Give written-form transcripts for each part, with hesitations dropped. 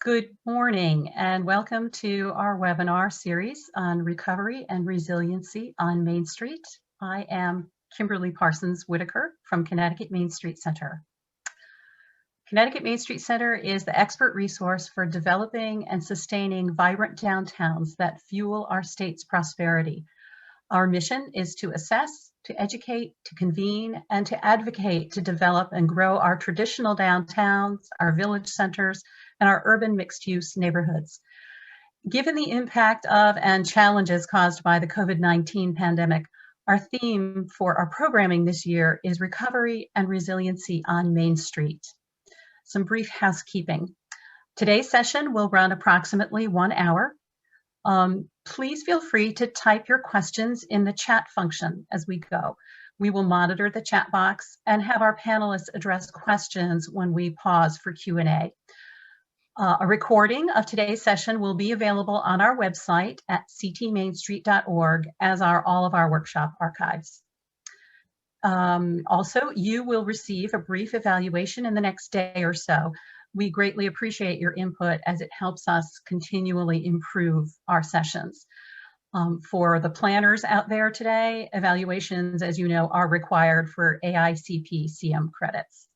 Good morning and welcome to our webinar series on recovery and resiliency on Main Street. I am Kimberly Parsons Whitaker from Connecticut Main Street Center. Connecticut Main Street Center is the expert resource for developing and sustaining vibrant downtowns that fuel our state's prosperity. Our mission is to assess, to educate, to convene, and to advocate to develop and grow our traditional downtowns, our village centers, and our urban mixed-use neighborhoods. Given the impact of and challenges caused by the COVID-19 pandemic, our theme for our programming this year is recovery and resiliency on Main Street. Some brief housekeeping. Today's session will run approximately 1 hour. Please feel free to type your questions in the chat function as we go. We will monitor the chat box and have our panelists address questions when we pause for Q&A. A recording of today's session will be available on our website at ctmainstreet.org, as are all of our workshop archives. Also, you will receive a brief evaluation in the next day or so. We greatly appreciate your input as it helps us continually improve our sessions. For the planners out there today, evaluations, as you know, are required for AICP CM credits.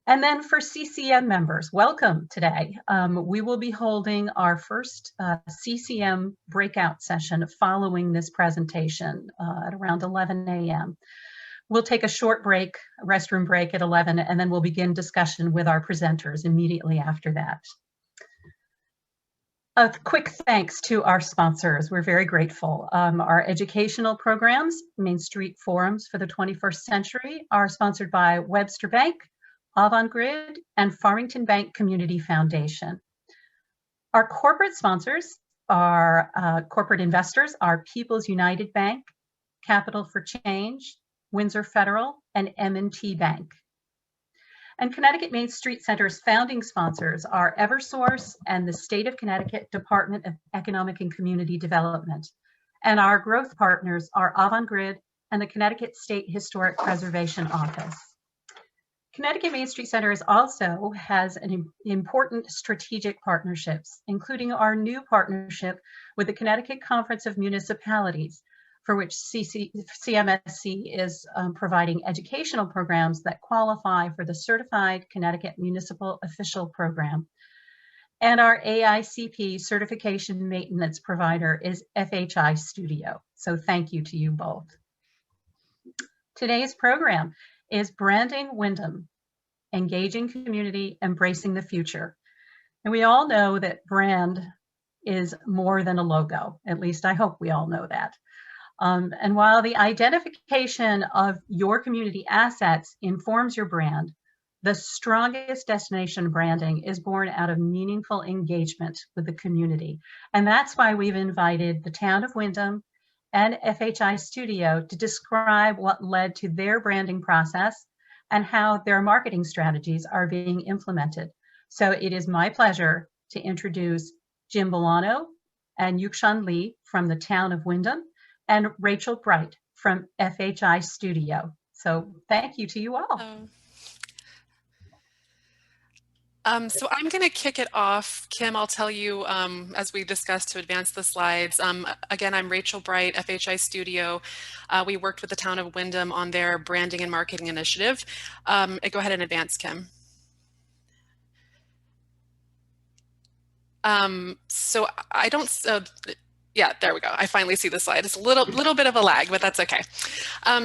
And then for CCM members, welcome today. We will be holding our first CCM breakout session following this presentation at around 11 a.m. We'll take a short break, a restroom break at 11, and then we'll begin discussion with our presenters immediately after that. A quick thanks to our sponsors. We're very grateful. Our educational programs, Main Street Forums for the 21st Century, are sponsored by Webster Bank, Avangrid, and Farmington Bank Community Foundation. Our corporate sponsors, our corporate investors, are People's United Bank, Capital for Change, Windsor Federal, and M&T Bank. And Connecticut Main Street Center's founding sponsors are Eversource and the State of Connecticut Department of Economic and Community Development. And our growth partners are Avangrid and the Connecticut State Historic Preservation Office. Connecticut Main Street Center also has an important strategic partnerships, including our new partnership with the Connecticut Conference of Municipalities, for which CMSC is providing educational programs that qualify for the Certified Connecticut Municipal Official Program. And our AICP certification maintenance provider is FHI Studio. So thank you to you both. Today's program is Branding Windham, Engaging Community, Embracing the Future. And we all know that brand is more than a logo. At least I hope we all know that. And while the identification of your community assets informs your brand, the strongest destination branding is born out of meaningful engagement with the community. And that's why we've invited the town of Windham and FHI Studio to describe what led to their branding process and how their marketing strategies are being implemented. So it is my pleasure to introduce Jim Bolano and Yukshan Lee from the town of Windham, and Rachel Bright from FHI Studio. So thank you to you all. So I'm going to kick it off. Kim, I'll tell you, as we discussed to advance the slides. Again, I'm Rachel Bright, FHI Studio. We worked with the town of Windham on their branding and marketing initiative. Go ahead and advance, Kim. So I don't... yeah, there we go. I finally see the slide. It's a little bit of a lag, but that's okay.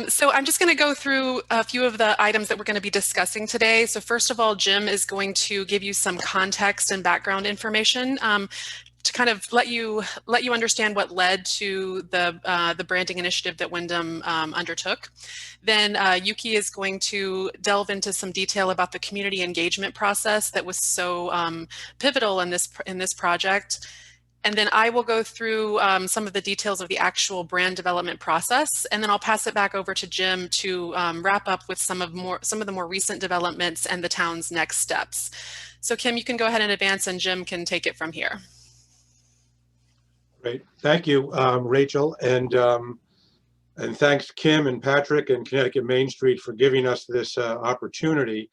So I'm just going to go through a few of the items that we're going to be discussing today. So first of all, Jim is going to give you some context and background information to kind of let you understand what led to the branding initiative that Windham undertook. Then Yuki is going to delve into some detail about the community engagement process that was so pivotal in this project. And then I will go through some of the details of the actual brand development process, and then I'll pass it back over to Jim to wrap up with some of the more recent developments and the town's next steps. So Kim, you can go ahead and advance, and Jim can take it from here. Great, thank you, Rachel, and thanks Kim and Patrick and Connecticut Main Street for giving us this opportunity.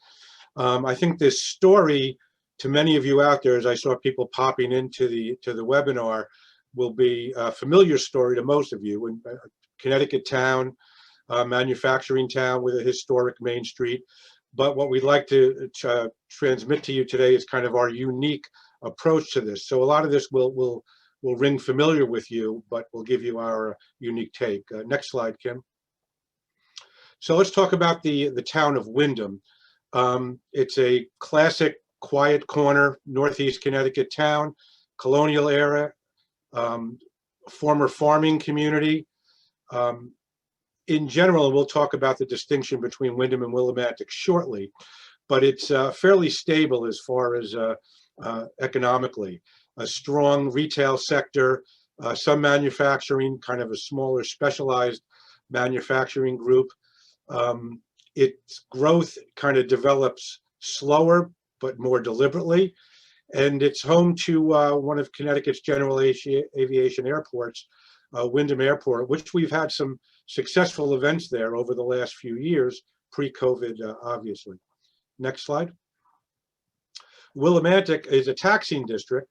I think this story to many of you out there, as I saw people popping into the webinar, will be a familiar story to most of you. In Connecticut town, manufacturing town with a historic Main Street. But what we'd like to transmit to you today is kind of our unique approach to this. So a lot of this will ring familiar with you, but we'll give you our unique take. Next slide, Kim. So let's talk about the town of Windham. It's a classic quiet corner, Northeast Connecticut town, colonial era, former farming community. In general, we'll talk about the distinction between Windham and Willimantic shortly, but it's fairly stable as far as economically. A strong retail sector, some manufacturing, kind of a smaller specialized manufacturing group. Its growth kind of develops slower, but more deliberately. And it's home to one of Connecticut's general aviation airports, Windham Airport, which we've had some successful events there over the last few years, pre-COVID, obviously. Next slide. Willimantic is a taxing district.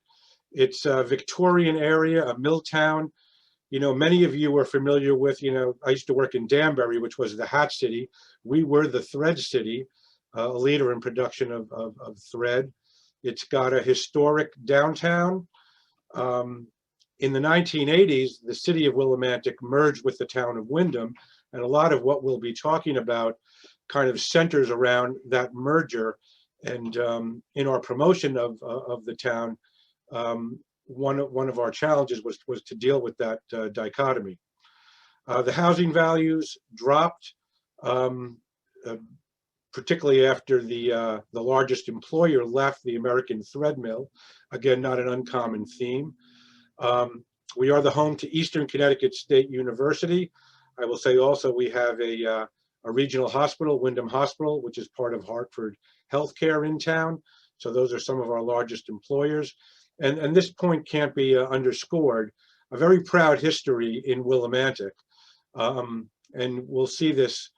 It's a Victorian area, a mill town. You know, many of you are familiar with, I used to work in Danbury, which was the hat city. We were the thread city, a leader in production of thread. It's got a historic downtown. In the 1980s, the city of Willimantic merged with the town of Windham, and a lot of what we'll be talking about kind of centers around that merger. And in our promotion of the town, one of our challenges was to deal with that dichotomy. The housing values dropped, particularly after the largest employer left, the American thread mill. Again, not an uncommon theme. We are the home to Eastern Connecticut State University. I will say also we have a regional hospital, Windham Hospital, which is part of Hartford Healthcare in town. So those are some of our largest employers. And this point can't be underscored. A very proud history in Willimantic. And we'll see this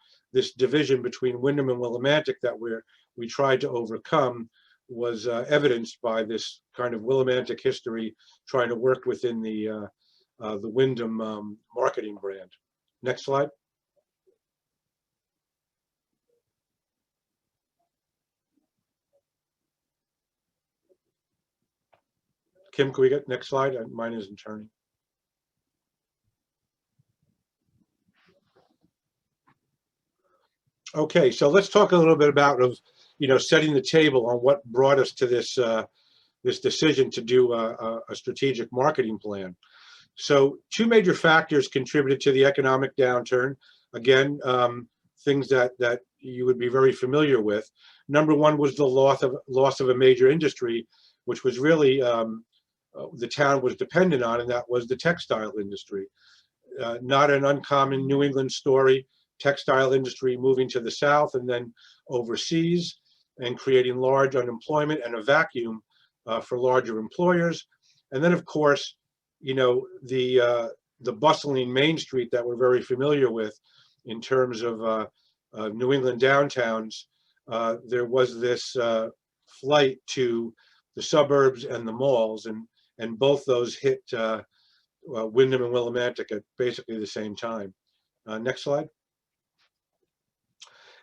division between Windham and Willimantic that we tried to overcome was evidenced by this kind of Willimantic history trying to work within the Windham marketing brand. Next slide. Kim, can we get next slide? Mine isn't turning. Okay, so let's talk a little bit about setting the table on what brought us to this this decision to do a strategic marketing plan. So two major factors contributed to the economic downturn. Again, things that you would be very familiar with. Number one was the loss of a major industry, which was really the town was dependent on, and that was the textile industry. Not an uncommon New England story. Textile industry moving to the south and then overseas and creating large unemployment and a vacuum for larger employers. And then, of course, the bustling Main Street that we're very familiar with in terms of New England downtowns. There was this flight to the suburbs and the malls, and both those hit Windham and Willimantic at basically the same time. Next slide.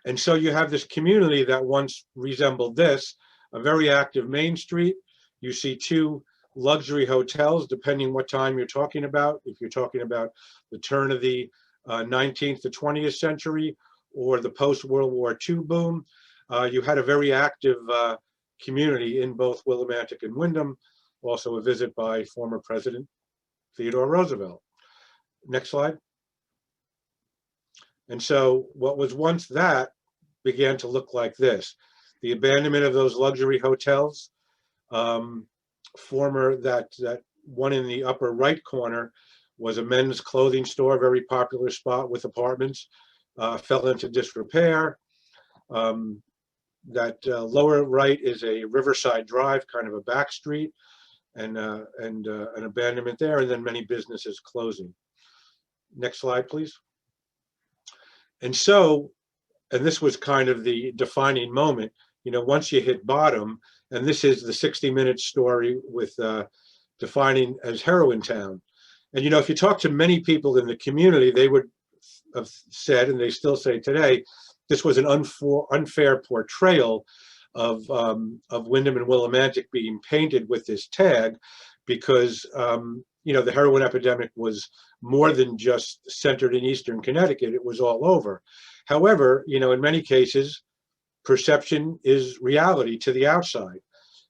And so you have this community that once resembled this, a very active Main Street. You see two luxury hotels, depending what time you're talking about. If you're talking about the turn of the 19th to 20th century or the post-World War II boom, you had a very active community in both Willimantic and Windham. Also a visit by former President Theodore Roosevelt. Next slide. And so what was once that began to look like this. The abandonment of those luxury hotels, former that one in the upper right corner was a men's clothing store, very popular spot with apartments, fell into disrepair. That lower right is a Riverside Drive, kind of a back street, and an abandonment there, and then many businesses closing. Next slide, please. And so, and this was kind of the defining moment, once you hit bottom And this is the 60-minute story with defining as heroin town. And, you know, if you talk to many people in the community, they would have said, and they still say today, this was an unfair portrayal of Windham and Willimantic being painted with this tag, because you know, the heroin epidemic was more than just centered in Eastern Connecticut. It was all over. However, you know, in many cases, perception is reality to the outside.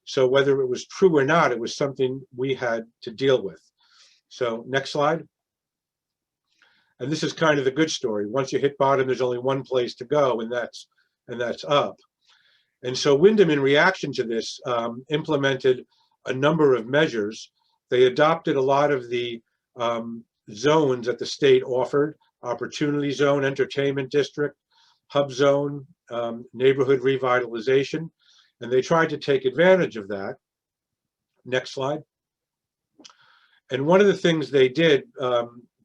So whether it was true or not, it was something we had to deal with. So next slide. And this is kind of the good story. Once you hit bottom, there's only one place to go, and that's up. And so Windham, in reaction to this, implemented a number of measures. They adopted a lot of the zones that the state offered: opportunity zone, entertainment district, hub zone, neighborhood revitalization, and they tried to take advantage of that. Next slide. And one of the things they did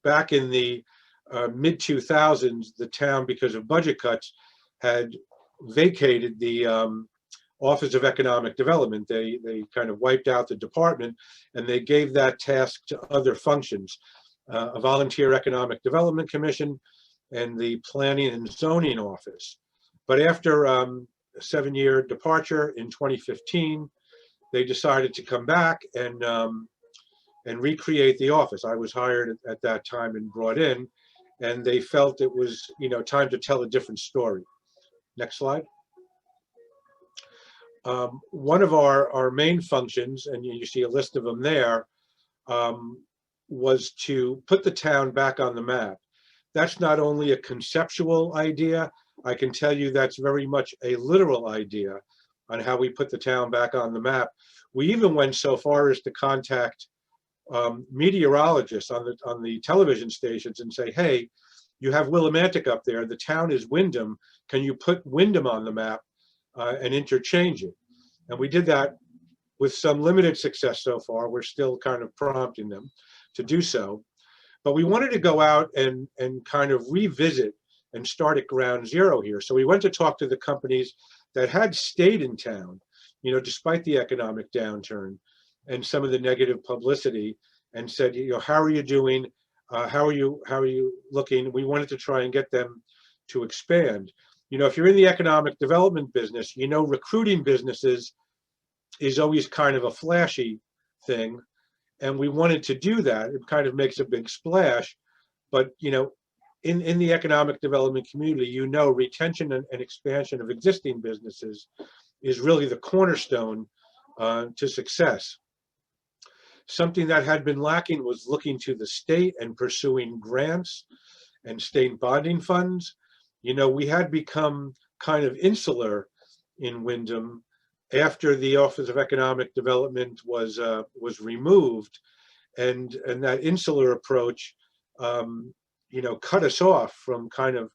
back in the mid-2000s, the town, because of budget cuts, had vacated the Office of Economic Development. They kind of wiped out the department, and they gave that task to other functions, a volunteer economic development commission and the planning and zoning office. But after a 7-year departure in 2015, they decided to come back and recreate the office. I was hired at that time and brought in, and they felt it was, you know, time to tell a different story. Next slide. One of our main functions, and you see a list of them there, was to put the town back on the map. That's not only a conceptual idea, I can tell you that's very much a literal idea on how we put the town back on the map. We even went so far as to contact meteorologists on the television stations and say, hey, you have Willimantic up there, the town is Windham, can you put Windham on the map and interchange it? And we did that with some limited success so far. We're still kind of prompting them to do so. But we wanted to go out and kind of revisit and start at ground zero here. So we went to talk to the companies that had stayed in town, you know, despite the economic downturn and some of the negative publicity, and said, you know, how are you doing? How are you looking? We wanted to try and get them to expand. You know, if you're in the economic development business, you know, recruiting businesses is always kind of a flashy thing. And we wanted to do that. It kind of makes a big splash. But, you know, in the economic development community, you know, retention and expansion of existing businesses is really the cornerstone to success. Something that had been lacking was looking to the state and pursuing grants and state bonding funds. You know, we had become kind of insular in Windham after the Office of Economic Development was removed, and that insular approach, you know, cut us off from kind of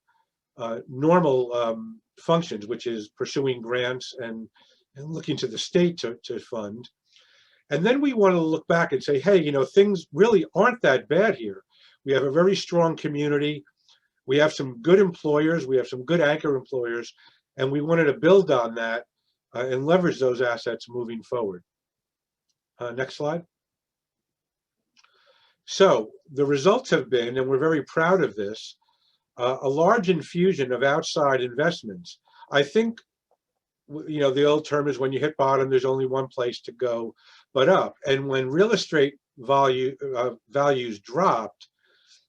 normal functions, which is pursuing grants and looking to the state to fund. And then we want to look back and say, hey, you know, things really aren't that bad here. We have a very strong community. We have some good employers. We have some good anchor employers. And we wanted to build on that and leverage those assets moving forward. Next slide. So the results have been, and we're very proud of this, a large infusion of outside investments. I think, you know, the old term is when you hit bottom, there's only one place to go but up. And when real estate values dropped,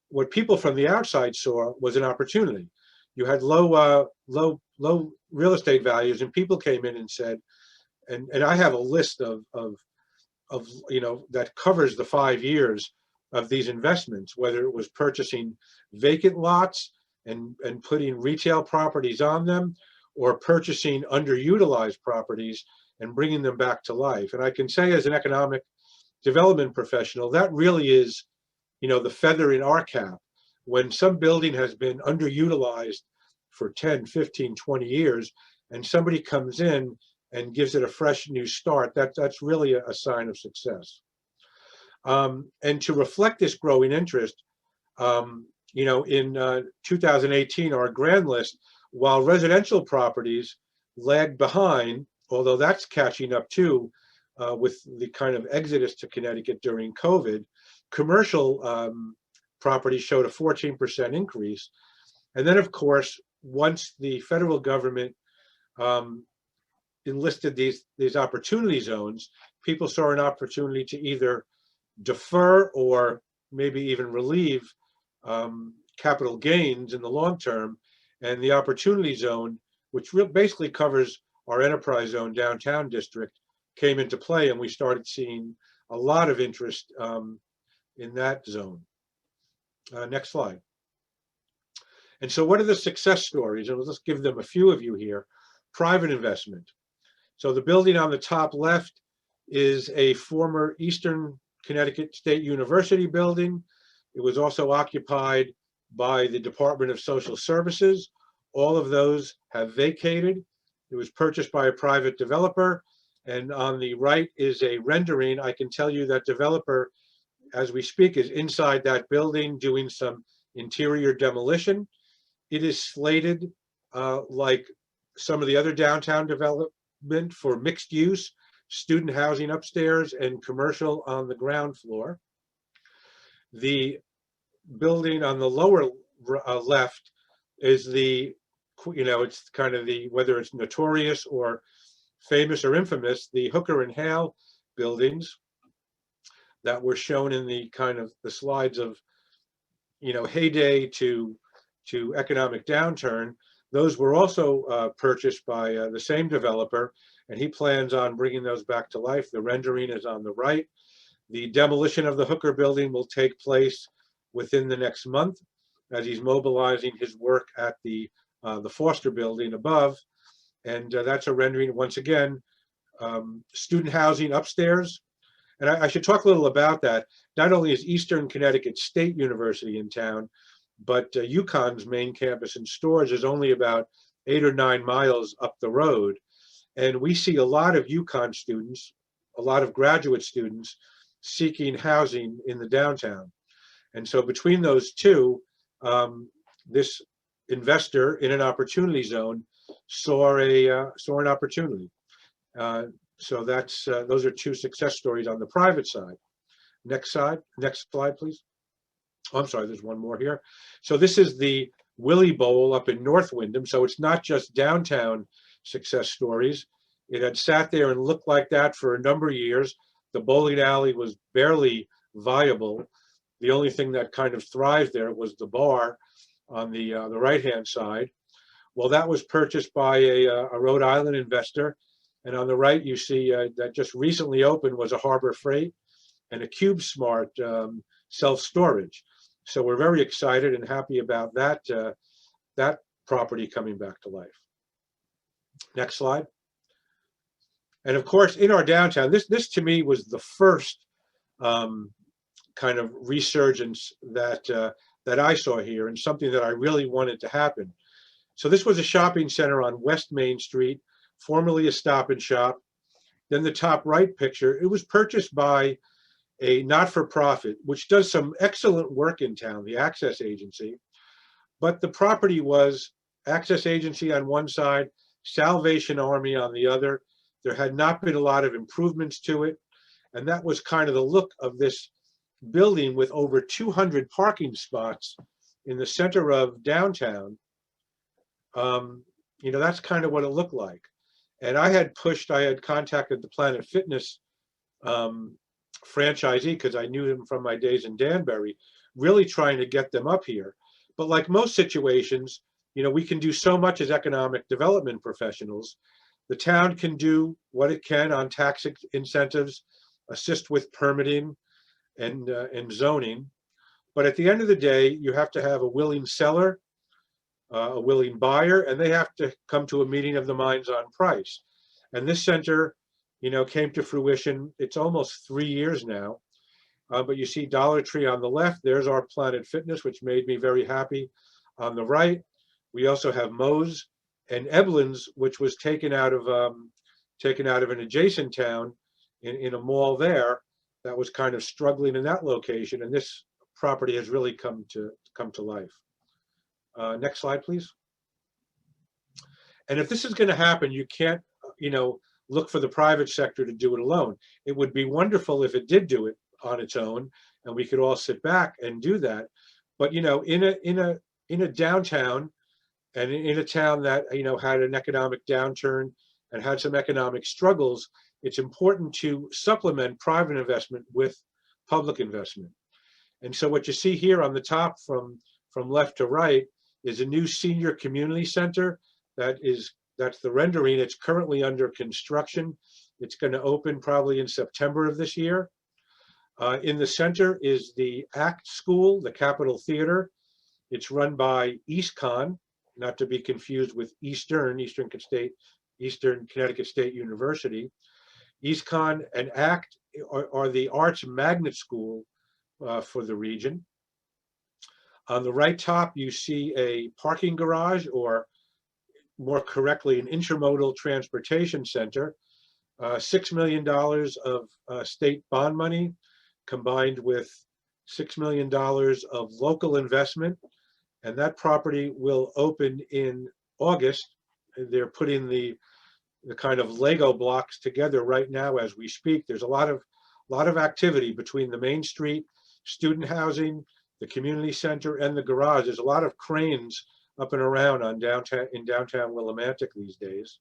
what people from the outside saw was an opportunity. You had low real estate values, and people came in and said, and I have a list of you know, that covers the 5 years of these investments, whether it was purchasing vacant lots and putting retail properties on them, or purchasing underutilized properties and bringing them back to life. And I can say, as an economic development professional, that really is, you know, the feather in our cap. When some building has been underutilized for 10, 15, 20 years, and somebody comes in and gives it a fresh new start, that's really a sign of success. And to reflect this growing interest, you know, in 2018, our grand list, while residential properties lagged behind, although that's catching up too with the kind of exodus to Connecticut during COVID, commercial property showed a 14% increase. And then, of course, once the federal government enlisted these opportunity zones, people saw an opportunity to either defer or maybe even relieve capital gains in the long term. And the opportunity zone, which basically covers our enterprise zone downtown district, came into play, and we started seeing a lot of interest in that zone. Next slide. And so what are the success stories? And let's give them a few of you here. Private investment. So the building on the top left is a former Eastern Connecticut State University building. It was also occupied by the Department of Social Services. All of those have vacated. It was purchased by a private developer. And on the right is a rendering. I can tell you that developer, as we speak, is inside that building doing some interior demolition. It is slated, like some of the other downtown development, for mixed use, student housing upstairs and commercial on the ground floor. The building on the lower left is the, it's kind of the, whether it's notorious or famous or infamous, the Hooker and Hale buildings that were shown in the kind of the slides of, heyday to economic downturn. Those were also purchased by the same developer, and he plans on bringing those back to life. The rendering is on the right. The demolition of the Hooker building will take place within the next month as he's mobilizing his work at the Foster building above. And that's a rendering, once again, student housing upstairs. And I should talk a little about that. Not only is Eastern Connecticut State University in town, but UConn's main campus in Storrs is only about 8 or 9 miles up the road. And we see a lot of UConn students, a lot of graduate students seeking housing in the downtown. And so between those two, this investor in an opportunity zone saw an opportunity. So that's those are two success stories on the private side. Next slide, please. Oh, I'm sorry, there's one more here. So this is the Willie Bowl up in North Windham. So it's not just downtown success stories. It had sat there and looked like that for a number of years. The bowling alley was barely viable. The only thing that kind of thrived there was the bar on the right-hand side. Well, that was purchased by a Rhode Island investor. And on the right, you see that just recently opened was a Harbor Freight and a CubeSmart self-storage. So we're very excited and happy about that, that property coming back to life. Next slide. And of course, in our downtown, this to me was the first kind of resurgence that I saw here, and something that I really wanted to happen. So this was a shopping center on West Main Street, formerly a Stop and Shop. Then the top right picture, it was purchased by a not-for-profit, which does some excellent work in town, the Access Agency. But the property was Access Agency on one side, Salvation Army on the other. There had not been a lot of improvements to it. And that was kind of the look of this building with over 200 parking spots in the center of downtown. That's kind of what it looked like. And I had contacted the Planet Fitness franchisee, because I knew him from my days in Danbury, really trying to get them up here. But like most situations, we can do so much as economic development professionals. The town can do what it can on tax incentives, assist with permitting and zoning. But at the end of the day, you have to have a willing seller, a willing buyer, and they have to come to a meeting of the minds on price. And this center, came to fruition. It's almost 3 years now. But you see Dollar Tree on the left. There's our Planet Fitness, which made me very happy. On the right, we also have Moe's and Eblin's, which was taken out of an adjacent town in a mall there that was kind of struggling in that location. And this property has really come to life. Next slide, please. And if this is going to happen, you can't, look for the private sector to do it alone. It would be wonderful if it did do it on its own, and we could all sit back and do that. But in a downtown, and in a town that had an economic downturn and had some economic struggles, it's important to supplement private investment with public investment. And so what you see here on the top from left to right is a new senior community center. That's the rendering. It's currently under construction. It's going to open probably in September of this year. In the center is the ACT School, the Capitol Theater. It's run by EastCon, not to be confused with Eastern Connecticut State University. EastCon and ACT are the arts magnet school for the region. On the right top, you see a parking garage, or more correctly, an intermodal transportation center. $6 million of state bond money combined with $6 million of local investment. And that property will open in August. They're putting the kind of Lego blocks together right now as we speak. There's a lot of activity between the Main Street student housing, the community center, and the garage. There's a lot of cranes up and around in downtown Willimantic these days.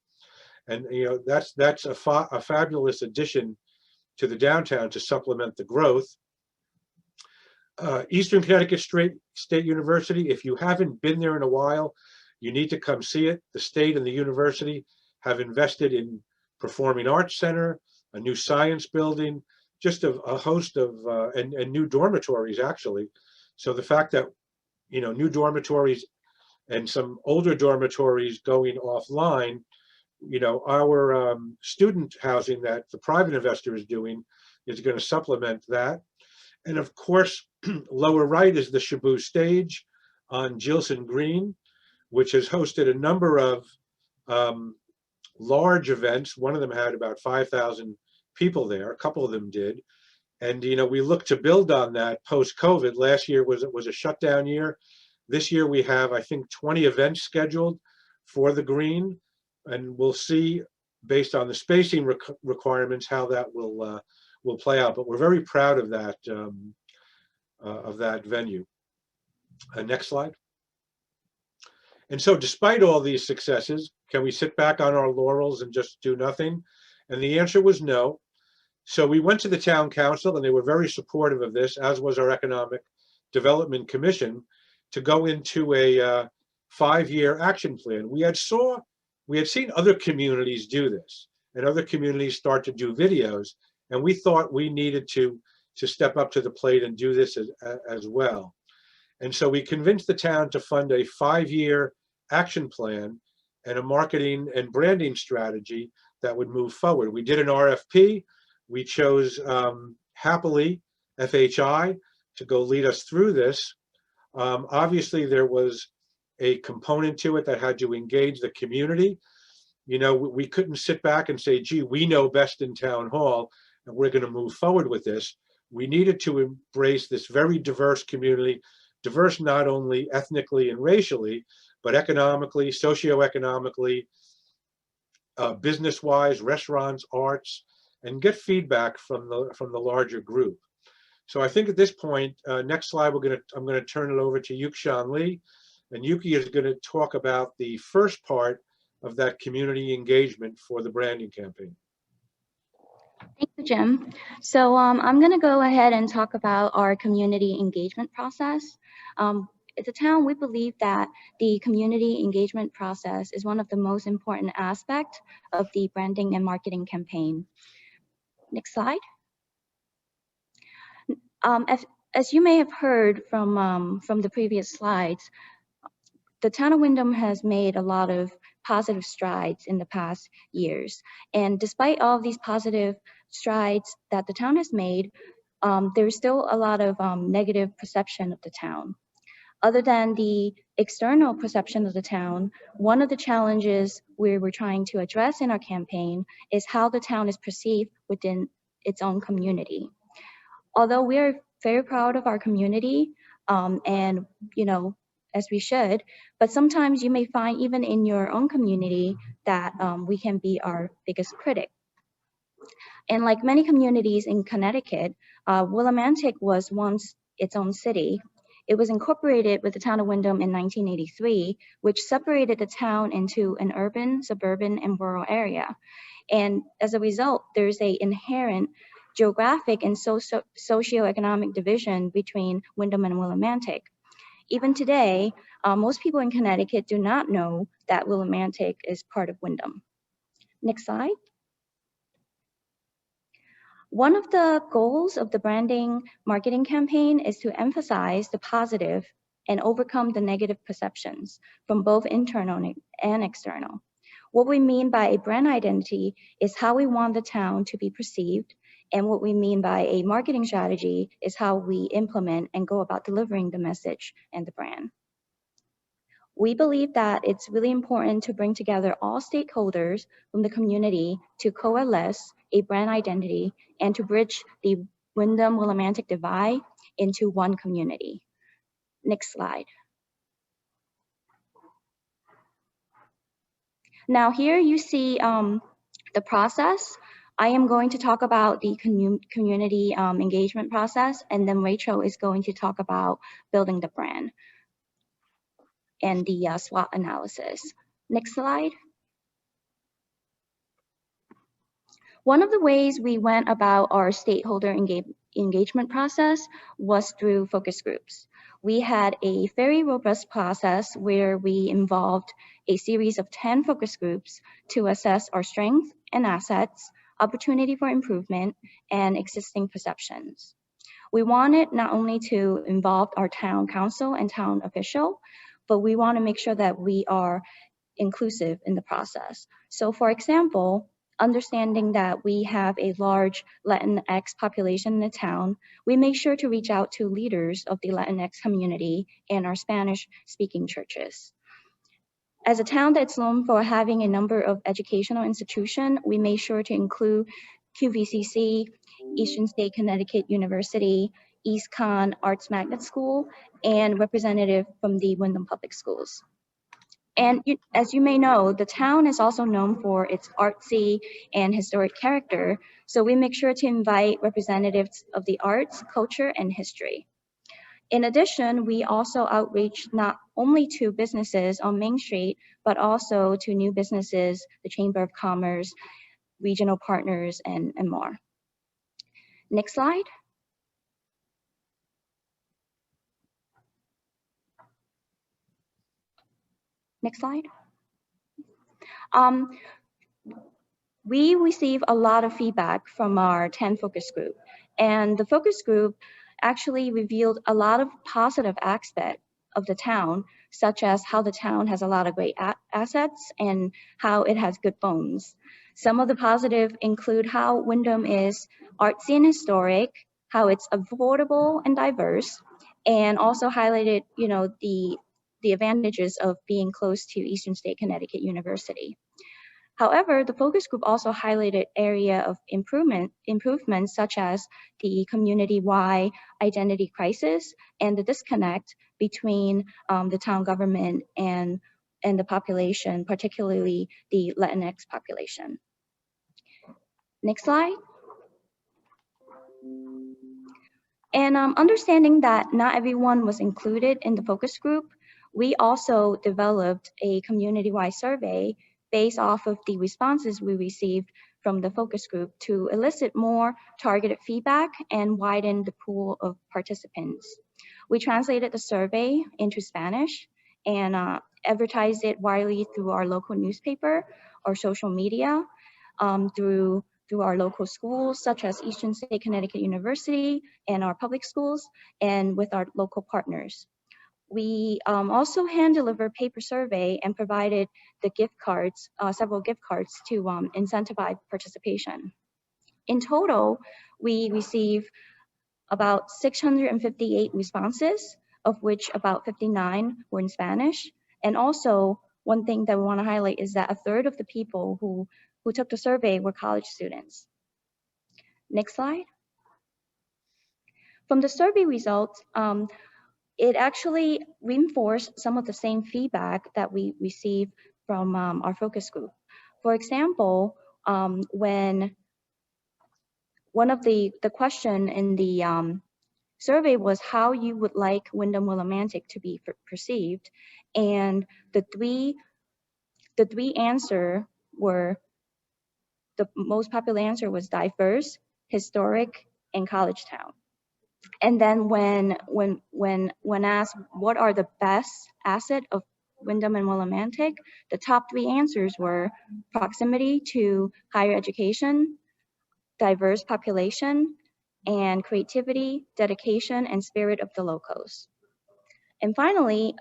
And that's a fabulous addition to the downtown to supplement the growth. Eastern Connecticut State University, if you haven't been there in a while, you need to come see it. The state and the university have invested in Performing Arts Center, a new science building, just a host of, and new dormitories, actually. So the fact that, new dormitories and some older dormitories going offline, our student housing that the private investor is doing is going to supplement that. And of course, lower right is the Shabu stage on Gilson Green, which has hosted a number of large events. One of them had about 5,000 people there. A couple of them did. And, we look to build on that post-COVID. Last year was a shutdown year. This year we have, I think, 20 events scheduled for the Green. And we'll see, based on the spacing requirements, how that will play out. But we're very proud of that venue. Next slide. And so despite all these successes, can we sit back on our laurels and just do nothing? And the answer was no. So we went to the town council, and they were very supportive of this, as was our Economic Development Commission, to go into a 5-year action plan. We had seen other communities do this, and other communities start to do videos, and we thought we needed to step up to the plate and do this as well. And so we convinced the town to fund a 5-year action plan and a marketing and branding strategy that would move forward. We did an RFP. We chose Happily, FHI, to go lead us through this. Obviously, there was a component to it that had to engage the community. We couldn't sit back and say, gee, we know best in town hall, and we're going to move forward with this. We needed to embrace this very diverse community, diverse not only ethnically and racially, but economically, socioeconomically, business-wise, restaurants, arts, and get feedback from the larger group. So I think at this point, next slide, I'm going to turn it over to Yukshan Lee, and Yuki is going to talk about the first part of that community engagement for the branding campaign. Thank you, Jim. So I'm going to go ahead and talk about our community engagement process. At the town, we believe that the community engagement process is one of the most important aspects of the branding and marketing campaign. Next slide. As you may have heard from the previous slides, the town of Windham has made a lot of positive strides in the past years. And despite all of these positive strides that the town has made, there's still a lot of negative perception of the town. Other than the external perception of the town, one of the challenges we're trying to address in our campaign is how the town is perceived within its own community. Although we are very proud of our community, and as we should, but sometimes you may find even in your own community that we can be our biggest critic. And like many communities in Connecticut, Willimantic was once its own city. It was incorporated with the town of Windham in 1983, which separated the town into an urban, suburban, and rural area. And as a result, there's an inherent geographic and socioeconomic division between Windham and Willimantic. Even today, most people in Connecticut do not know that Willimantic is part of Windham. Next slide. One of the goals of the branding marketing campaign is to emphasize the positive and overcome the negative perceptions from both internal and external. What we mean by a brand identity is how we want the town to be perceived, and what we mean by a marketing strategy is how we implement and go about delivering the message and the brand. We believe that it's really important to bring together all stakeholders from the community to coalesce a brand identity and to bridge the Windham-Willimantic divide into one community. Next slide. Now here you see the process. I am going to talk about the community engagement process, and then Rachel is going to talk about building the brand and the SWOT analysis. Next slide. One of the ways we went about our stakeholder engagement process was through focus groups. We had a very robust process where we involved a series of 10 focus groups to assess our strengths and assets, opportunity for improvement, and existing perceptions. We wanted not only to involve our town council and town official, but we want to make sure that we are inclusive in the process. So for example, understanding that we have a large Latinx population in the town, we make sure to reach out to leaders of the Latinx community and our Spanish-speaking churches. As a town that's known for having a number of educational institutions, we made sure to include QVCC, Eastern State Connecticut University, East Con Arts Magnet School, and representative from the Windham Public Schools. And as you may know, the town is also known for its artsy and historic character, so we make sure to invite representatives of the arts, culture, and history. In addition, we also outreach not only to businesses on Main Street, but also to new businesses, the Chamber of Commerce, regional partners, and more. Next slide. Next slide. We receive a lot of feedback from our 10 focus group, and the focus group actually revealed a lot of positive aspects of the town, such as how the town has a lot of great assets and how it has good bones. Some of the positive include how Windham is artsy and historic, how it's affordable and diverse, and also highlighted, the advantages of being close to Eastern State Connecticut University. However, the focus group also highlighted area of improvements such as the community-wide identity crisis and the disconnect between the town government and the population, particularly the Latinx population. Next slide. And understanding that not everyone was included in the focus group, we also developed a community-wide survey based off of the responses we received from the focus group to elicit more targeted feedback and widen the pool of participants. We translated the survey into Spanish and advertised it widely through our local newspaper, our social media, through our local schools, such as Eastern State Connecticut University and our public schools, and with our local partners. We also hand-delivered paper survey and provided the gift cards, several gift cards to incentivize participation. In total, we received about 658 responses, of which about 59 were in Spanish. And also, one thing that we want to highlight is that a third of the people who took the survey were college students. Next slide. From the survey results, it actually reinforced some of the same feedback that we received from our focus group. For example, when one of the question in the survey was how you would like Windham Willimantic to be perceived, and the three answer were, the most popular answer was diverse, historic, and college town. And then when asked what are the best asset of Windham and Willimantic, the top 3 answers were proximity to higher education, diverse population, and creativity, dedication, and spirit of the locals. And finally,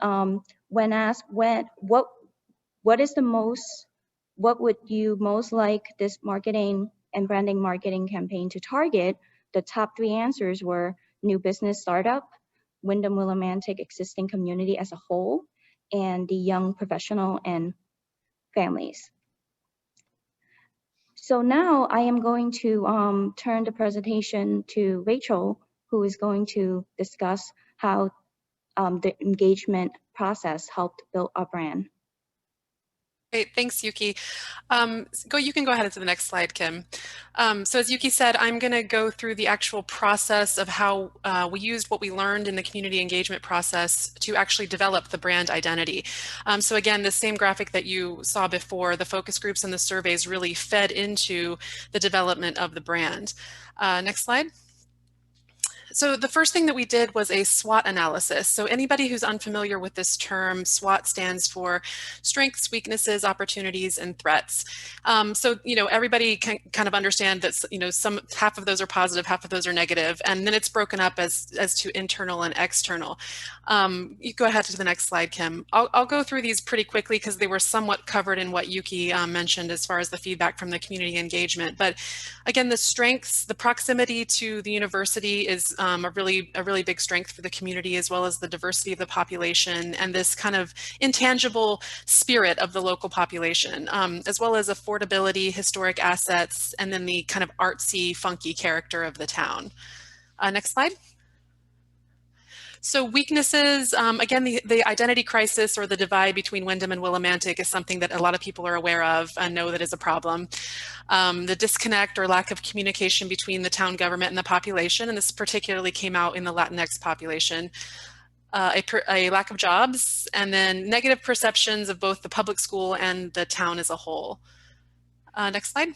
when asked what would you most like this marketing and branding marketing campaign to target, the top 3 answers were new business startup, Windham Willimantic existing community as a whole, and the young professional and families. So now I am going to turn the presentation to Rachel, who is going to discuss how the engagement process helped build our brand. Great, thanks, Yuki. You can go ahead to the next slide, Kim. So as Yuki said, I'm going to go through the actual process of how we used what we learned in the community engagement process to actually develop the brand identity. So again, the same graphic that you saw before, the focus groups and the surveys really fed into the development of the brand. Next slide. So the first thing that we did was a SWOT analysis. So anybody who's unfamiliar with this term, SWOT stands for strengths, weaknesses, opportunities, and threats. So, everybody can kind of understand that, half of those are positive, half of those are negative, and then it's broken up as to internal and external. You go ahead to the next slide, Kim. I'll go through these pretty quickly because they were somewhat covered in what Yuki mentioned as far as the feedback from the community engagement. But again, the strengths, the proximity to the university is a really big strength for the community, as well as the diversity of the population and this kind of intangible spirit of the local population, as well as affordability, historic assets, and then the kind of artsy, funky character of the town. Next slide. So weaknesses, again, the identity crisis or the divide between Windham and Willimantic is something that a lot of people are aware of and know that is a problem. The disconnect or lack of communication between the town government and the population, and this particularly came out in the Latinx population. A lack of jobs, and then negative perceptions of both the public school and the town as a whole. Next slide.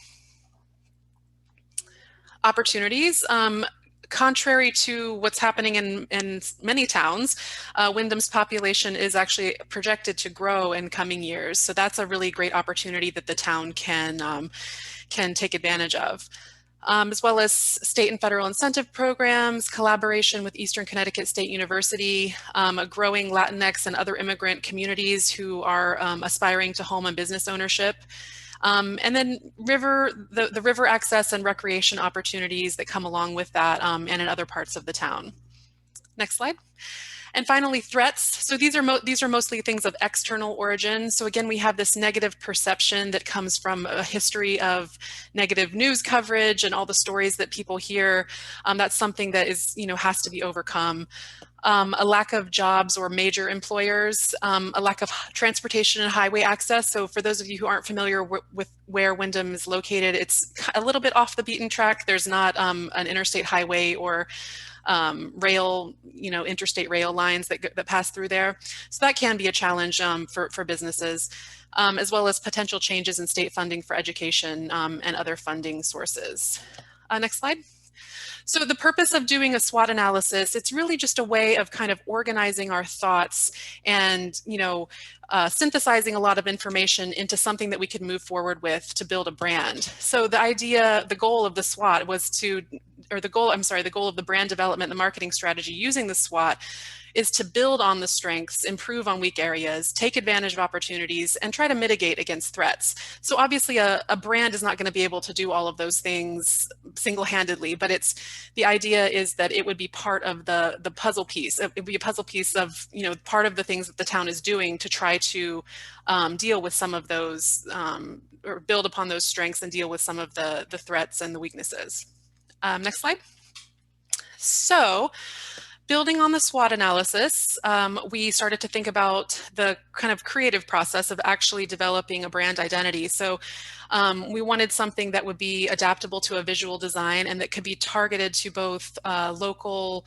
Opportunities. Contrary to what's happening in many towns, Windham's population is actually projected to grow in coming years. So that's a really great opportunity that the town can take advantage of. As well as state and federal incentive programs, collaboration with Eastern Connecticut State University, a growing Latinx and other immigrant communities who are aspiring to home and business ownership. And then the river access and recreation opportunities that come along with that and in other parts of the town. Next slide. And finally, threats. So these are mostly things of external origin. So again, we have this negative perception that comes from a history of negative news coverage and all the stories that people hear. That's something that is, has to be overcome. A lack of jobs or major employers, a lack of transportation and highway access. So for those of you who aren't familiar with where Windham is located, it's a little bit off the beaten track. There's not an interstate highway or rail, interstate rail lines that pass through there. So that can be a challenge for businesses, as well as potential changes in state funding for education and other funding sources. Next slide. So the purpose of doing a SWOT analysis, it's really just a way of kind of organizing our thoughts and, synthesizing a lot of information into something that we could move forward with to build a brand. So the goal of the SWOT was the goal of the brand development, the marketing strategy using the SWOT is to build on the strengths, improve on weak areas, take advantage of opportunities, and try to mitigate against threats. So obviously a brand is not going to be able to do all of those things single-handedly, but the idea is that it would be part of the puzzle piece. It would be a puzzle piece of, part of the things that the town is doing to try to deal with some of those, or build upon those strengths and deal with some of the threats and the weaknesses. Next slide. So, building on the SWOT analysis, we started to think about the kind of creative process of actually developing a brand identity. So We wanted something that would be adaptable to a visual design and that could be targeted to both local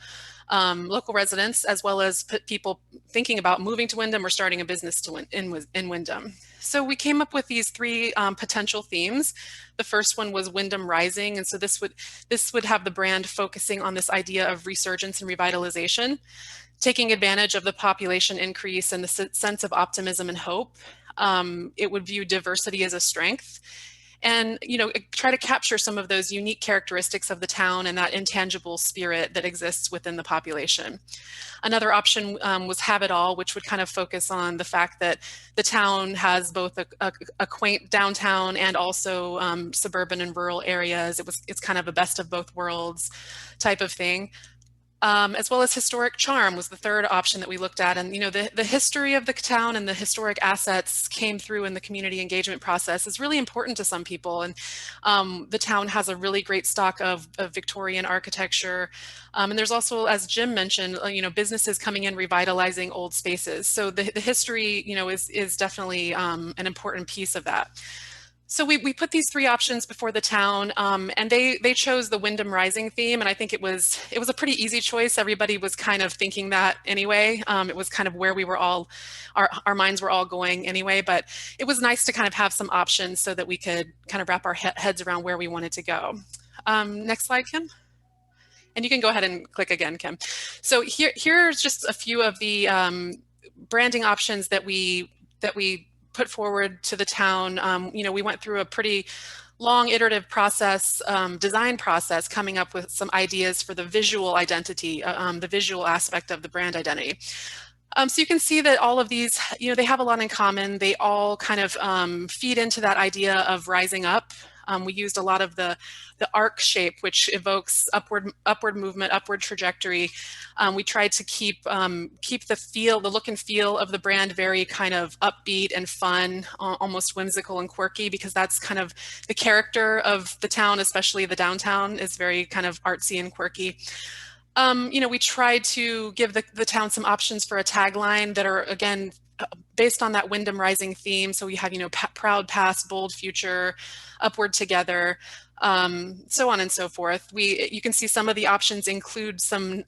residents as well as people thinking about moving to Windham or starting a business in Windham. So we came up with these three potential themes. The first one was Windham Rising, and so this would have the brand focusing on this idea of resurgence and revitalization, taking advantage of the population increase and the sense of optimism and hope. It would view diversity as a strength, and try to capture some of those unique characteristics of the town and that intangible spirit that exists within the population. Another option was Have It All, which would kind of focus on the fact that the town has both a quaint downtown and also suburban and rural areas. It's kind of a best of both worlds type of thing. As well as Historic Charm was the third option that we looked at. And the history of the town and the historic assets came through in the community engagement process is really important to some people. And the town has a really great stock of Victorian architecture. And there's also, as Jim mentioned, businesses coming in revitalizing old spaces. So the history, is definitely an important piece of that. So we put these three options before the town, and they chose the Windham Rising theme, and I think it was a pretty easy choice. Everybody was kind of thinking that anyway. It was kind of where we were all, our minds were all going anyway, but it was nice to kind of have some options so that we could kind of wrap our heads around where we wanted to go. Next slide, Kim. And you can go ahead and click again, Kim. So here's just a few of the branding options that we put forward to the town. We went through a pretty long iterative process, design process, coming up with some ideas for the visual identity, the visual aspect of the brand identity. So you can see that all of these, they have a lot in common. They all kind of feed into that idea of rising up. We used a lot of the arc shape, which evokes upward movement, upward trajectory. We tried to keep the look and feel of the brand very kind of upbeat and fun, almost whimsical and quirky, because that's kind of the character of the town, especially the downtown, is very kind of artsy and quirky. We tried to give the town some options for a tagline that are, again, based on that Windham Rising theme. So we have, proud past, bold future, upward together, so on and so forth. You can see some of the options include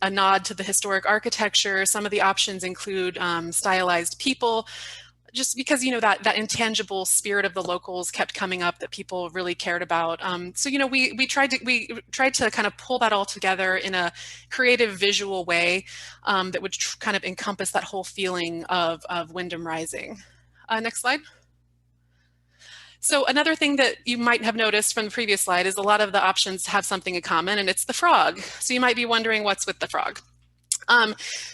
a nod to the historic architecture. Some of the options include stylized people, just because, that intangible spirit of the locals kept coming up that people really cared about. So, we tried to kind of pull that all together in a creative visual way that would kind of encompass that whole feeling of Windham Rising. Next slide. So another thing that you might have noticed from the previous slide is a lot of the options have something in common, and it's the frog. So you might be wondering what's with the frog.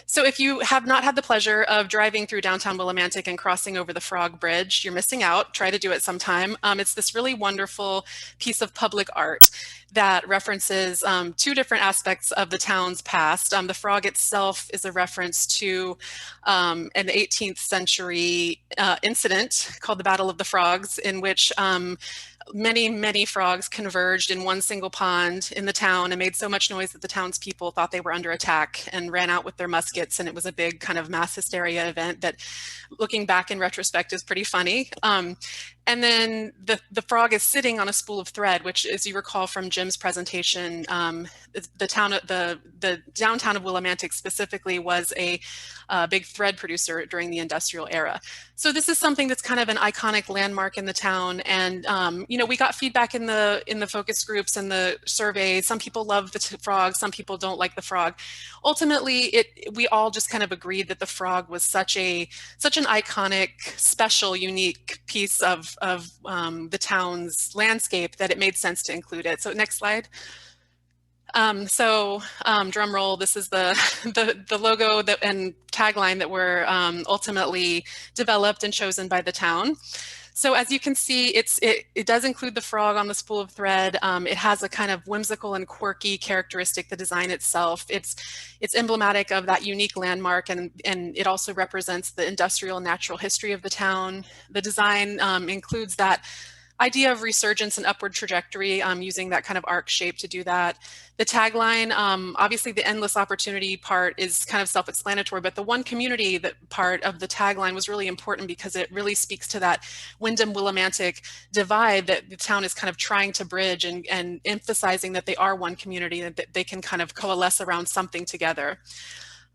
So if you have not had the pleasure of driving through downtown Willimantic and crossing over the Frog Bridge, you're missing out. Try to do it sometime. It's this really wonderful piece of public art that references two different aspects of the town's past. The frog itself is a reference to an 18th century incident called the Battle of the Frogs, in which many frogs converged in one single pond in the town and made so much noise that the townspeople thought they were under attack and ran out with their muskets, and it was a big kind of mass hysteria event that, looking back in retrospect, is pretty funny. And then the frog is sitting on a spool of thread, which, as you recall from Jim's presentation, the downtown of Willimantic specifically was a big thread producer during the industrial era. So this is something that's kind of an iconic landmark in the town. And we got feedback in the focus groups and the surveys. Some people love the frog, some people don't like the frog. Ultimately, we all just kind of agreed that the frog was such an iconic, special, unique piece of the town's landscape that it made sense to include it. So next slide. Drum roll, this is the logo and tagline that were ultimately developed and chosen by the town. So as you can see, it does include the frog on the spool of thread. It has a kind of whimsical and quirky characteristic, the design itself. It's emblematic of that unique landmark, and it also represents the industrial and natural history of the town. The design includes that idea of resurgence and upward trajectory, using that kind of arc shape to do that. The tagline, obviously the endless opportunity part is kind of self-explanatory, but the one community that part of the tagline was really important because it really speaks to that Windham Willimantic divide that the town is kind of trying to bridge, and emphasizing that they are one community, and that they can kind of coalesce around something together.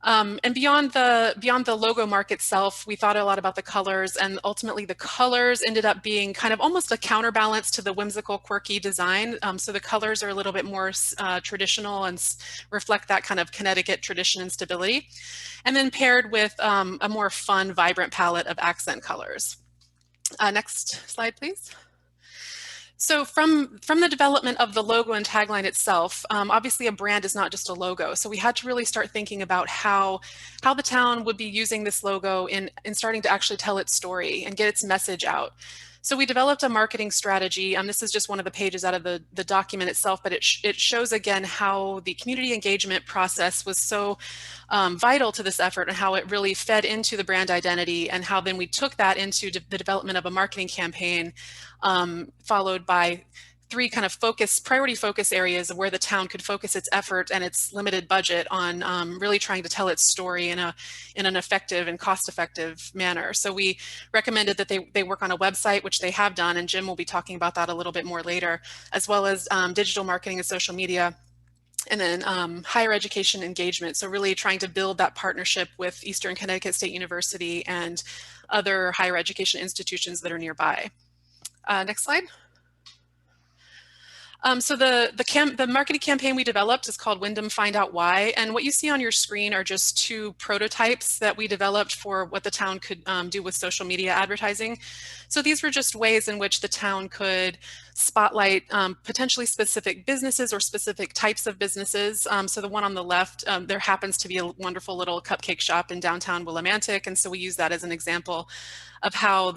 And beyond the logo mark itself, we thought a lot about the colors, and ultimately the colors ended up being kind of almost a counterbalance to the whimsical, quirky design. So the colors are a little bit more traditional and reflect that kind of Connecticut tradition and stability. And then paired with a more fun, vibrant palette of accent colors. Next slide, please. So from the development of the logo and tagline itself, obviously a brand is not just a logo. So we had to really start thinking about how the town would be using this logo in starting to actually tell its story and get its message out. So we developed a marketing strategy. This is just one of the pages out of the document itself, but it shows again how the community engagement process was so vital to this effort, and how it really fed into the brand identity, and how then we took that into the development of a marketing campaign, followed by 3 kind of priority focus areas of where the town could focus its effort and its limited budget on really trying to tell its story in an effective and cost-effective manner. So we recommended that they work on a website, which they have done, and Jim will be talking about that a little bit more later, as well as digital marketing and social media. And then higher education engagement. So really trying to build that partnership with Eastern Connecticut State University and other higher education institutions that are nearby. Next slide. So the marketing campaign we developed is called Windham Find Out Why. And what you see on your screen are just 2 prototypes that we developed for what the town could do with social media advertising. So these were just ways in which the town could spotlight potentially specific businesses or specific types of businesses. So the one on the left, there happens to be a wonderful little cupcake shop in downtown Willimantic. And so we use that as an example of how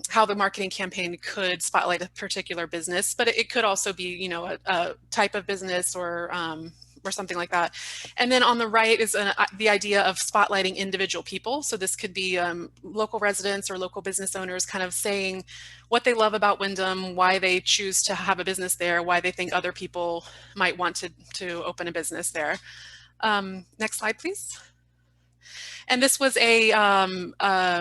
how the marketing campaign could spotlight a particular business, but it could also be, you know, a type of business or something like that. And then on the right is the idea of spotlighting individual people. So this could be local residents or local business owners kind of saying what they love about Windham, why they choose to have a business there, why they think other people might want to open a business there. Next slide, please. And this was a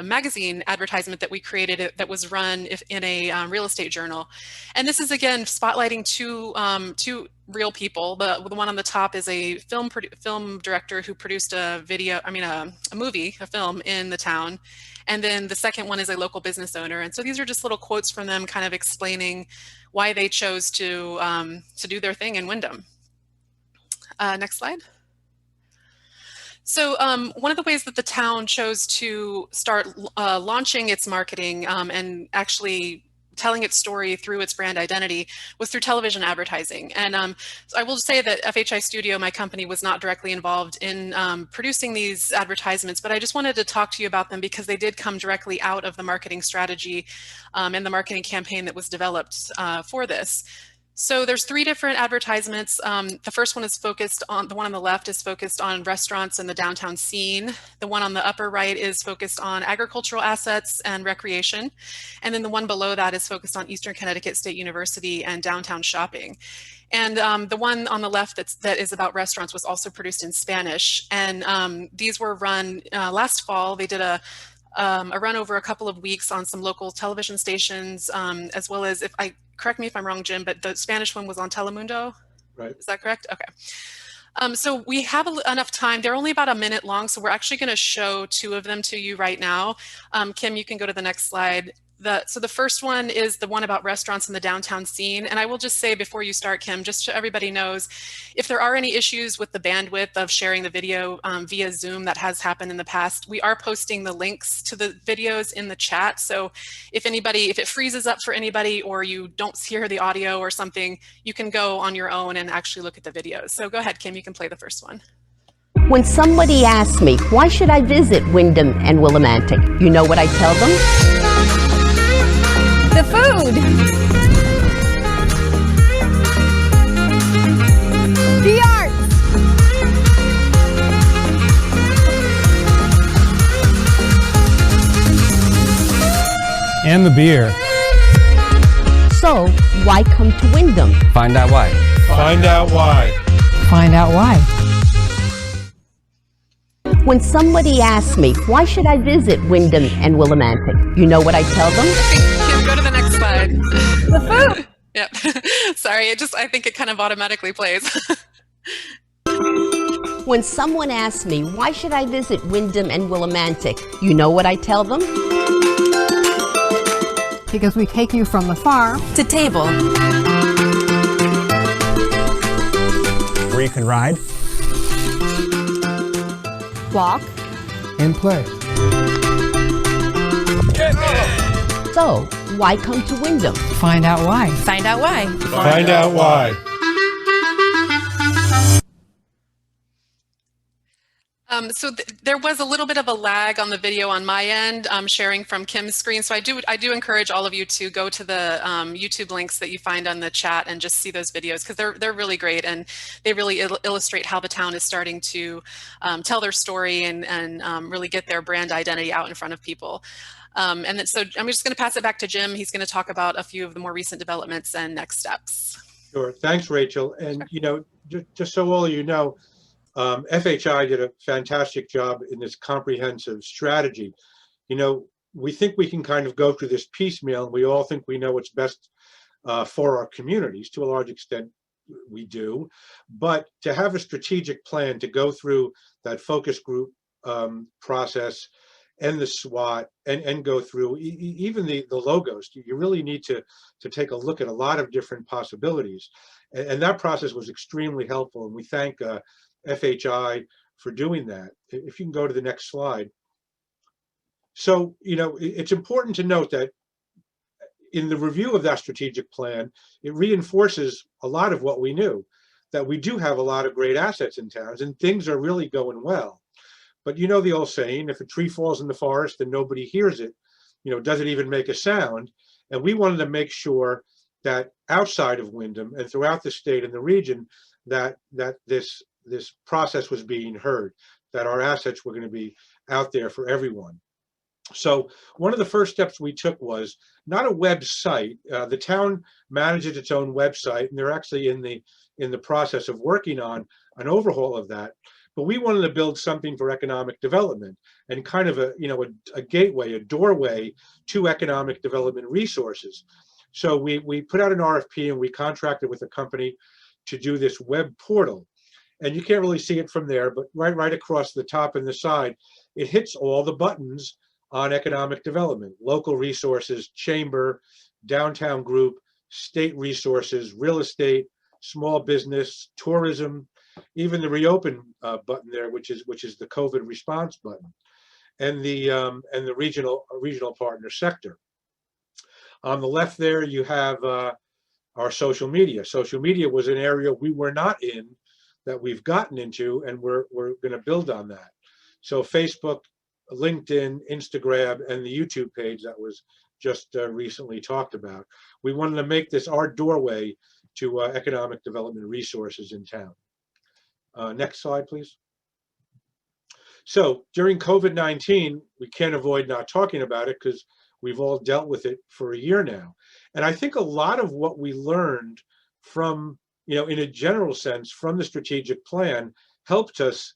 magazine advertisement that we created that was run in a real estate journal. And this is, again, spotlighting two real people. The one on the top is a film director who produced a film in the town. And then the second one is a local business owner. And so these are just little quotes from them kind of explaining why they chose to do their thing in Windham. Next slide. So one of the ways that the town chose to start launching its marketing and actually telling its story through its brand identity was through television advertising. And so I will say that FHI Studio, my company, was not directly involved in producing these advertisements, but I just wanted to talk to you about them because they did come directly out of the marketing strategy and the marketing campaign that was developed for this. So there's 3 different advertisements. The first one is focused on, the one on the left is focused on restaurants and the downtown scene. The one on the upper right is focused on agricultural assets and recreation. And then the one below that is focused on Eastern Connecticut State University and downtown shopping. And the one on the left that is about restaurants was also produced in Spanish. And these were run last fall. They did a run over a couple of weeks on some local television stations, as well as, correct me if I'm wrong, Jim, but the Spanish one was on Telemundo. Right. Is that correct? Okay. So we have enough time. They're only about a minute long, so we're actually going to show 2 of them to you right now. Kim, you can go to the next slide. So the first one is the one about restaurants in the downtown scene. And I will just say before you start, Kim, just so everybody knows, if there are any issues with the bandwidth of sharing the video via Zoom, that has happened in the past, we are posting the links to the videos in the chat. So if it freezes up for anybody or you don't hear the audio or something, you can go on your own and actually look at the videos. So go ahead, Kim, you can play the first one. When somebody asks me, why should I visit Windham and Willimantic? You know what I tell them? The food! The arts! And the beer. So, why come to Windham? Find out why. Find out why. Find out why. When somebody asks me, why should I visit Windham and Willimantic? You know what I tell them? Kim, go to the next slide. The food. Yep. Sorry, I think it kind of automatically plays. When someone asks me, why should I visit Windham and Willimantic? You know what I tell them? Because we take you from the farm to table. Where you can ride, walk. and play. So, why come to Windham? Find out why. Find out why. Find out why. There was a little bit of a lag on the video on my end, sharing from Kim's screen. So I do encourage all of you to go to the YouTube links that you find on the chat and just see those videos, because they're really great, and they really illustrate how the town is starting to tell their story and really get their brand identity out in front of people. So I'm just going to pass it back to Jim. He's going to talk about a few of the more recent developments and next steps. Sure. Thanks, Rachel. And, you know, just so all of you know, FHI did a fantastic job in this comprehensive strategy. You know, we think we can kind of go through this piecemeal, and we all think we know what's best for our communities. To a large extent, we do. But to have a strategic plan to go through that focus group process and the SWOT and go through even the logos, you really need to take a look at a lot of different possibilities. And that process was extremely helpful, and we thank FHI for doing that. If you can go to the next slide. So, you know, it's important to note that in the review of that strategic plan, it reinforces a lot of what we knew, that we do have a lot of great assets in towns and things are really going well. But you know the old saying, if a tree falls in the forest and nobody hears it, you know, does it even make a sound? And we wanted to make sure that outside of Windham and throughout the state and the region, that this process was being heard, that our assets were going to be out there for everyone. So one of the first steps we took was not a website. The town manages its own website, and they're actually in the process of working on an overhaul of that. But we wanted to build something for economic development and kind of a gateway, a doorway to economic development resources. So we put out an RFP and we contracted with a company to do this web portal. And you can't really see it from there, but right across the top and the side, it hits all the buttons on economic development: local resources, chamber, downtown group, state resources, real estate, small business, tourism, even the reopen button there, which is the COVID response button, and the regional partner sector. On the left there, you have our social media. Social media was an area we were not in, that we've gotten into, and we're going to build on that. So Facebook, LinkedIn, Instagram, and the YouTube page that was just recently talked about. We wanted to make this our doorway to economic development resources in town. Next slide, please. So during COVID-19, we can't avoid not talking about it because we've all dealt with it for a year now. And I think a lot of what we learned from, you know, in a general sense, from the strategic plan helped us,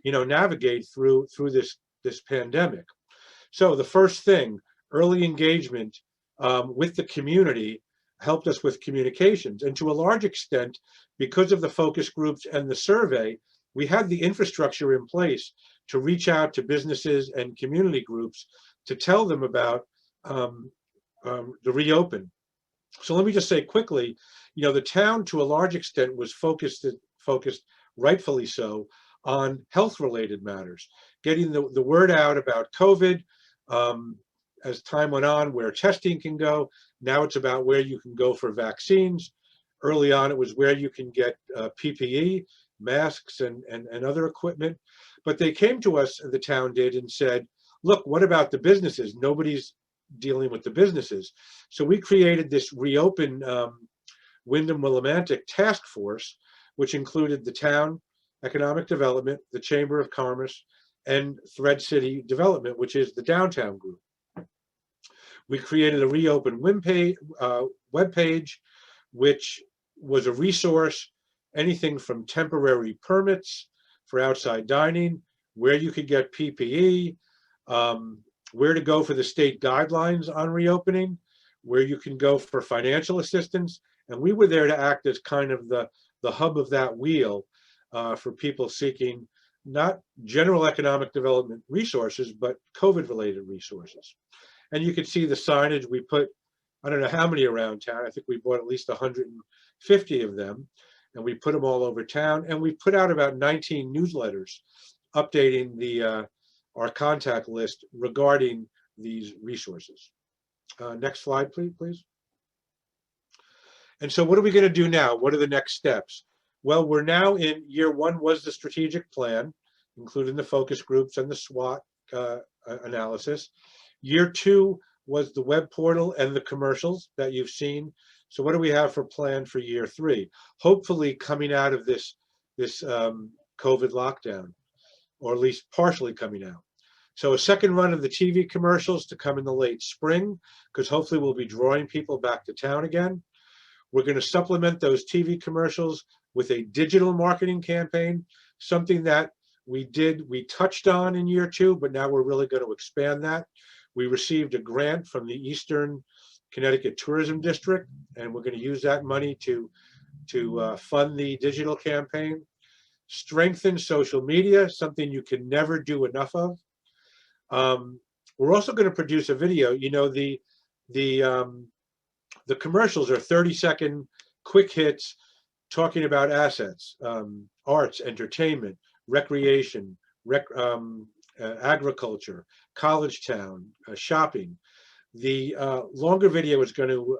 navigate through this pandemic. So the first thing, early engagement with the community helped us with communications. And to a large extent, because of the focus groups and the survey, we had the infrastructure in place to reach out to businesses and community groups to tell them about the reopen. So let me just say quickly, you know, the town to a large extent was focused rightfully so, on health-related matters, getting the word out about COVID. As time went on, where testing can go. Now it's about where you can go for vaccines. Early on, it was where you can get PPE, masks, and other equipment. But they came to us, the town did, and said, look, what about the businesses? Nobody's dealing with the businesses. So we created this Reopen Windham Willimantic task force, which included the town, economic development, the Chamber of Commerce, and Thread City Development, which is the downtown group. We created a reopen web page, which was a resource, anything from temporary permits for outside dining, where you could get PPE, where to go for the state guidelines on reopening, where you can go for financial assistance. And we were there to act as kind of the hub of that wheel for people seeking not general economic development resources, but COVID-related resources. And you can see the signage we put, I don't know how many around town. I think we bought at least 150 of them, and we put them all over town. And we put out about 19 newsletters updating our contact list regarding these resources. Next slide, please. And so what are we going to do now? What are the next steps? Well, we're now in year one was the strategic plan, including the focus groups and the SWOT analysis. Year two was the web portal and the commercials that you've seen. So what do we have for plan for year three? Hopefully coming out of this COVID lockdown, or at least partially coming out. So a second run of the TV commercials to come in the late spring, because hopefully we'll be drawing people back to town again. We're going to supplement those TV commercials with a digital marketing campaign, something that we touched on in year two, but now we're really going to expand that. We received a grant from the Eastern Connecticut Tourism District, and we're going to use that money to fund the digital campaign. Strengthen social media, something you can never do enough of. We're also going to produce a video. You know, the commercials are 30-second quick hits talking about assets, arts, entertainment, recreation, agriculture, college town, shopping. The longer video is going to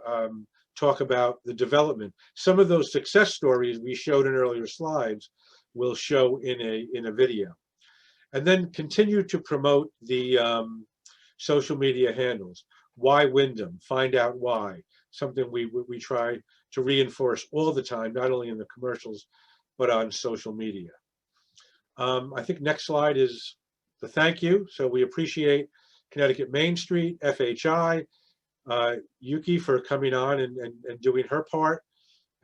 talk about the development. Some of those success stories we showed in earlier slides will show in a video. And then continue to promote the social media handles. Why Windham? Find out why. Something we try to reinforce all the time, not only in the commercials, but on social media. I think next slide is the thank you. So we appreciate Connecticut Main Street, FHI, Yuki for coming on and doing her part.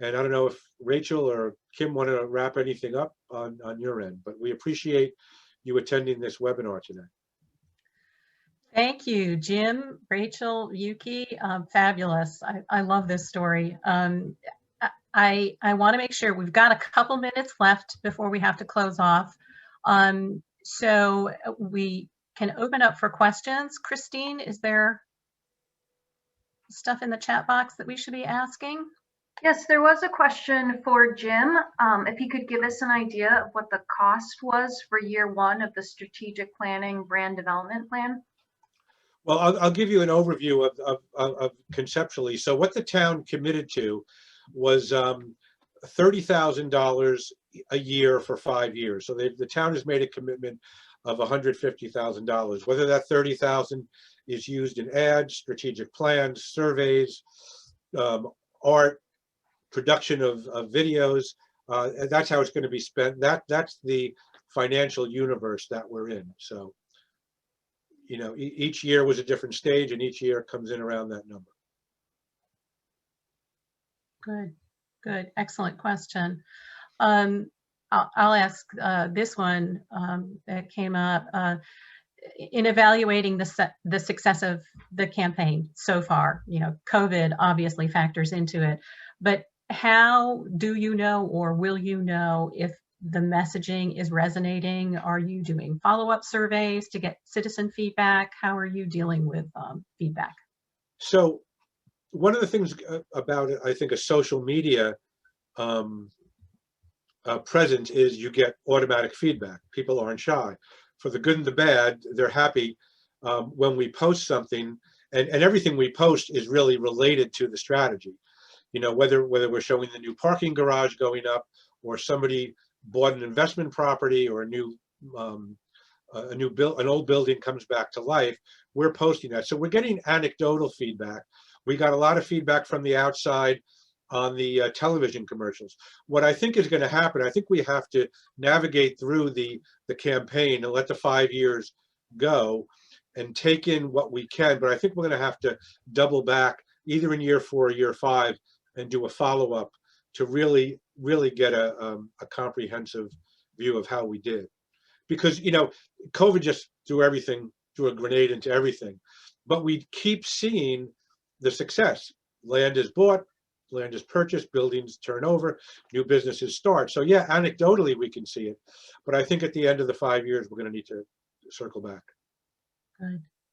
And I don't know if Rachel or Kim want to wrap anything up on your end, but we appreciate you attending this webinar today. Thank you, Jim, Rachel, Yuki. Fabulous. I love this story. I want to make sure we've got a couple minutes left before we have to close off. So we can open up for questions. Christine, is there stuff in the chat box that we should be asking? Yes, there was a question for Jim. If he could give us an idea of what the cost was for year one of the strategic planning brand development plan. Well, I'll give you an overview of conceptually. So what the town committed to was $30,000 a year for 5 years. So the town has made a commitment of $150,000. Whether that $30,000 is used in ads, strategic plans, surveys, art, production of videos, that's how it's going to be spent. That's the financial universe that we're in. So, you know, each year was a different stage, and each year comes in around that number. Good, excellent question. I'll ask this one that came up. In evaluating the success of the campaign so far, you know, COVID obviously factors into it, but how do you know, or will you know, if the messaging is resonating? Are you doing follow-up surveys to get citizen feedback? How are you dealing with feedback? So one of the things about it, I think, a social media presence is you get automatic feedback. People aren't shy. For the good and the bad, they're happy when we post something, and everything we post is really related to the strategy. You know, whether we're showing the new parking garage going up, or somebody bought an investment property, or an old building comes back to life, we're posting that. So we're getting anecdotal feedback. We got a lot of feedback from the outside on the television commercials. What I think is going to happen, I think we have to navigate through the campaign and let the 5 years go, and take in what we can. But I think we're going to have to double back either in year 4 or year 5 and do a follow-up to really get a comprehensive view of how we did. Because, you know, COVID just threw a grenade into everything. But we keep seeing the success. Land is bought, land is purchased, buildings turn over, new businesses start. So yeah, anecdotally we can see it. But I think at the end of the 5 years, we're going to need to circle back.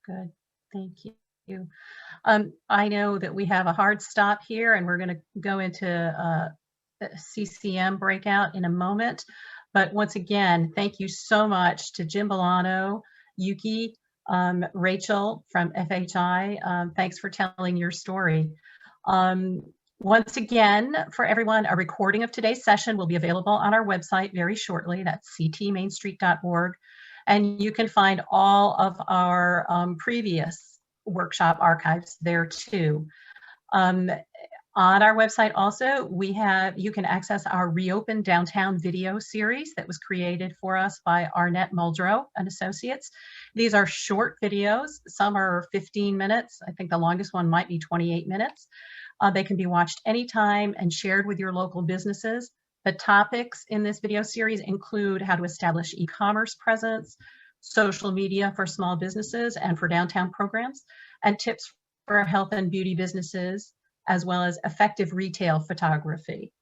Good. Thank you. I know that we have a hard stop here, and we're going to go into a CCM breakout in a moment. But once again, thank you so much to Jim Bolano, Yuki, Rachel from FHI. Thanks for telling your story. Once again, for everyone, a recording of today's session will be available on our website very shortly. That's ctmainstreet.org. And you can find all of our previous workshop archives there too. On our website also, you can access our Reopen Downtown video series that was created for us by Arnett Muldrow and Associates. These are short videos. Some are 15 minutes. I think the longest one might be 28 minutes. They can be watched anytime and shared with your local businesses. The topics in this video series include how to establish e-commerce presence, social media for small businesses and for downtown programs, and tips for health and beauty businesses, as well as effective retail photography.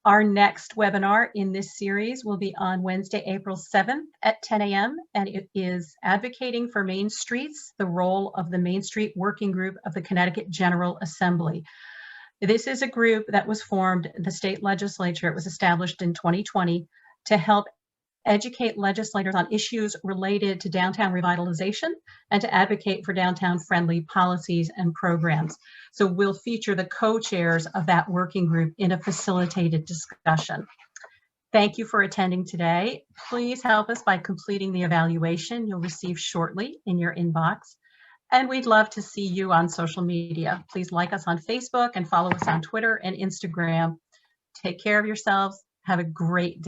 Our next webinar in this series will be on Wednesday, April 7th at 10 a.m. and it is Advocating for Main Streets, the Role of the Main Street Working Group of the Connecticut General Assembly. This is a group that was formed in the state legislature. It was established in 2020 to help educate legislators on issues related to downtown revitalization and to advocate for downtown friendly policies and programs. So we'll feature the co-chairs of that working group in a facilitated discussion. Thank you for attending today. Please help us by completing the evaluation you'll receive shortly in your inbox. And we'd love to see you on social media. Please like us on Facebook and follow us on Twitter and Instagram. Take care of yourselves. Have a great day.